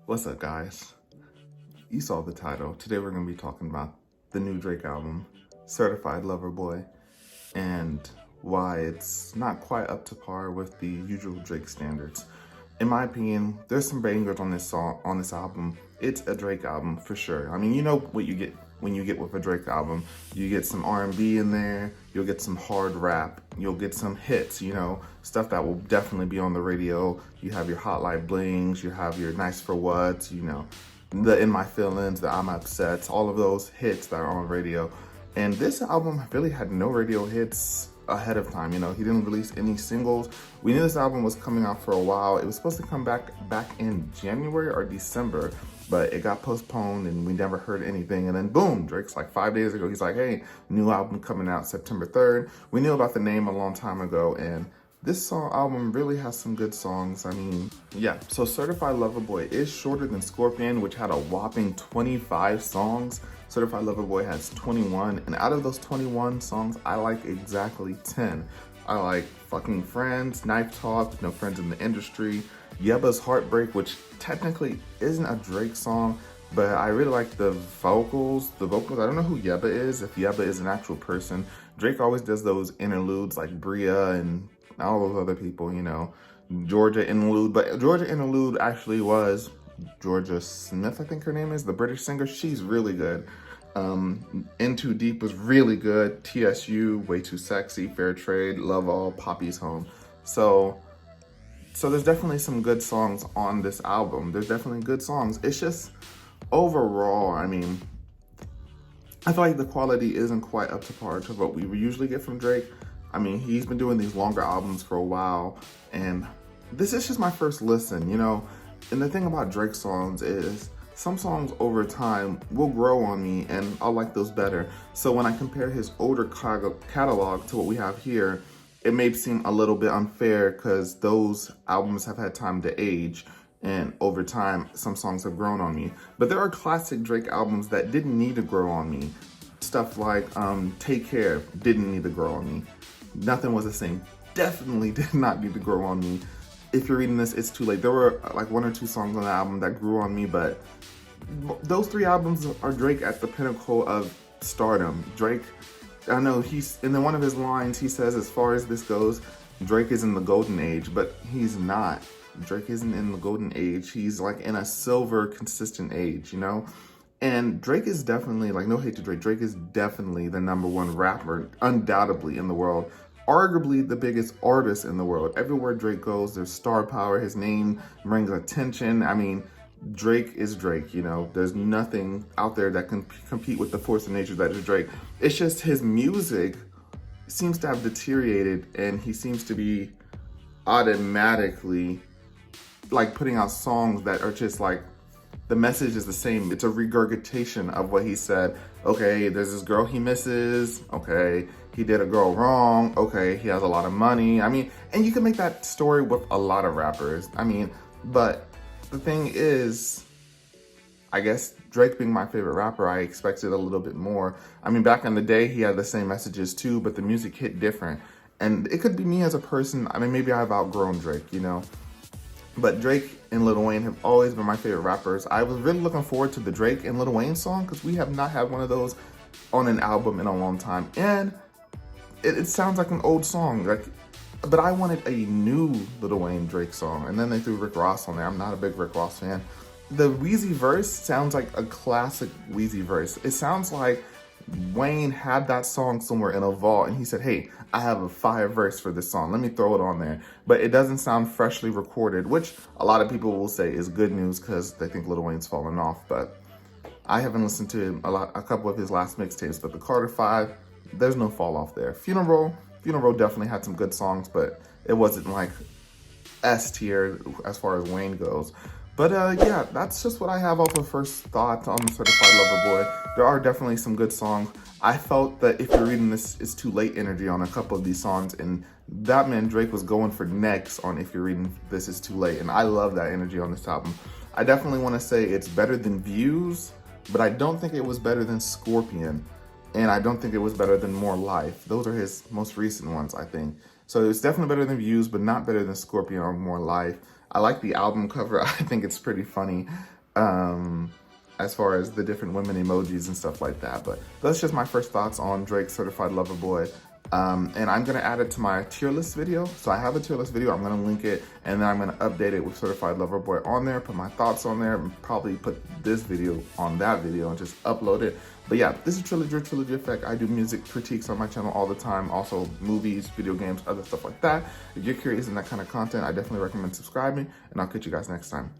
What's up, guys? You saw the title. Today we're going to be talking about the new Drake album, Certified Lover Boy, and why it's not quite up to par with the usual Drake standards. In my opinion, there's some bangers on this album. It's a Drake album for sure. I mean, you know what you get when you get with a Drake album. You get some R&B in there, you'll get some hard rap, you'll get some hits, stuff that will definitely be on the radio. You have your Hot Light Blings, you have your Nice for What's, the In My Feelings, the I'm Upsets, all of those hits that are on radio. And this album really had no radio hits ahead of time. He didn't release any singles. We knew this album was coming out for a while. It was supposed to come back in January or December, but it got postponed and we never heard anything. And then boom, Drake's like 5 days ago, he's like, hey, new album coming out September 3rd. We knew about the name a long time ago, and this album really has some good songs. I mean, yeah. So Certified Lover Boy is shorter than Scorpion, which had a whopping 25 songs. Certified Lover Boy has 21, and out of those 21 songs, I like exactly 10. I like Fucking Friends, Knife Talk, No Friends in the Industry, Yebba's Heartbreak, which technically isn't a Drake song, but I really like the vocals. I don't know who Yebba is, if Yebba is an actual person. Drake always does those interludes like Bria and all those other people, Georgia Interlude. But Georgia Interlude actually was Georgia Smith, I think her name is, the British singer. She's really good. In Too Deep was really good. TSU, Way Too Sexy, Fair Trade, Love All, Poppy's Home. So there's definitely some good songs on this album. There's definitely good songs. It's just overall, I mean, I feel like the quality isn't quite up to par to what we usually get from Drake. I mean, he's been doing these longer albums for a while, and this is just my first listen, And the thing about Drake songs is some songs over time will grow on me and I'll like those better. So when I compare his older catalog to what we have here, it may seem a little bit unfair because those albums have had time to age, and over time, some songs have grown on me. But there are classic Drake albums that didn't need to grow on me. Stuff like Take Care didn't need to grow on me. Nothing Was the Same definitely did not need to grow on me. If you're reading this, it's too late. There were like 1 or 2 songs on the album that grew on me, but those 3 albums are Drake at the pinnacle of stardom. Drake, I know in one of his lines, he says, as far as this goes, Drake is in the golden age, but he's not. Drake isn't in the golden age. He's like in a silver, consistent age, And Drake is definitely, like, no hate to Drake, Drake is definitely the #1 rapper, undoubtedly, in the world. Arguably the biggest artist in the world. Everywhere Drake goes, there's star power. His name brings attention. I mean, Drake is Drake, There's nothing out there that can compete with the force of nature that is Drake. It's just his music seems to have deteriorated, and he seems to be automatically, like, putting out songs that are just like, the message is the same. It's a regurgitation of what he said. Okay, there's this girl he misses. Okay, he did a girl wrong. Okay, he has a lot of money. I mean, and you can make that story with a lot of rappers. I mean, but the thing is, I guess Drake being my favorite rapper, I expected a little bit more. I mean, back in the day, he had the same messages too, but the music hit different. And it could be me as a person. I mean, maybe I've outgrown Drake, But Drake and Lil Wayne have always been my favorite rappers. I was really looking forward to the Drake and Lil Wayne song because we have not had one of those on an album in a long time. And it sounds like an old song, but I wanted a new Lil Wayne Drake song. And then they threw Rick Ross on there. I'm not a big Rick Ross fan. The Wheezy verse sounds like a classic Wheezy verse. It sounds like Wayne had that song somewhere in a vault and he said, hey, I have a fire verse for this song. Let me throw it on there. But it doesn't sound freshly recorded, which a lot of people will say is good news because they think Lil Wayne's fallen off. But I haven't listened to a couple of his last mixtapes, but the Carter 5, there's no fall off there. Funeral definitely had some good songs, but it wasn't like S tier as far as Wayne goes. But yeah, that's just what I have off of first thought on Certified Lover Boy. There are definitely some good songs. I felt that If You're Reading This, It's Too Late energy on a couple of these songs, and that man Drake was going for next on If You're Reading This, It's Too Late, and I love that energy on this album. I definitely want to say it's better than Views, but I don't think it was better than Scorpion, and I don't think it was better than More Life. Those are his most recent ones, I think. So it's definitely better than Views, but not better than Scorpion or More Life. I like the album cover. I think it's pretty funny. as far as the different women emojis and stuff like that. But that's just my first thoughts on Drake's Certified Lover Boy. And I'm gonna add it to my tier list video. So I have a tier list video, I'm gonna link it, and then I'm gonna update it with Certified Lover Boy on there, put my thoughts on there, and probably put this video on that video and just upload it. But yeah, this is Trilogy Effect. I do music critiques on my channel all the time, also movies, video games, other stuff like that. If you're curious in that kind of content, I definitely recommend subscribing, and I'll catch you guys next time.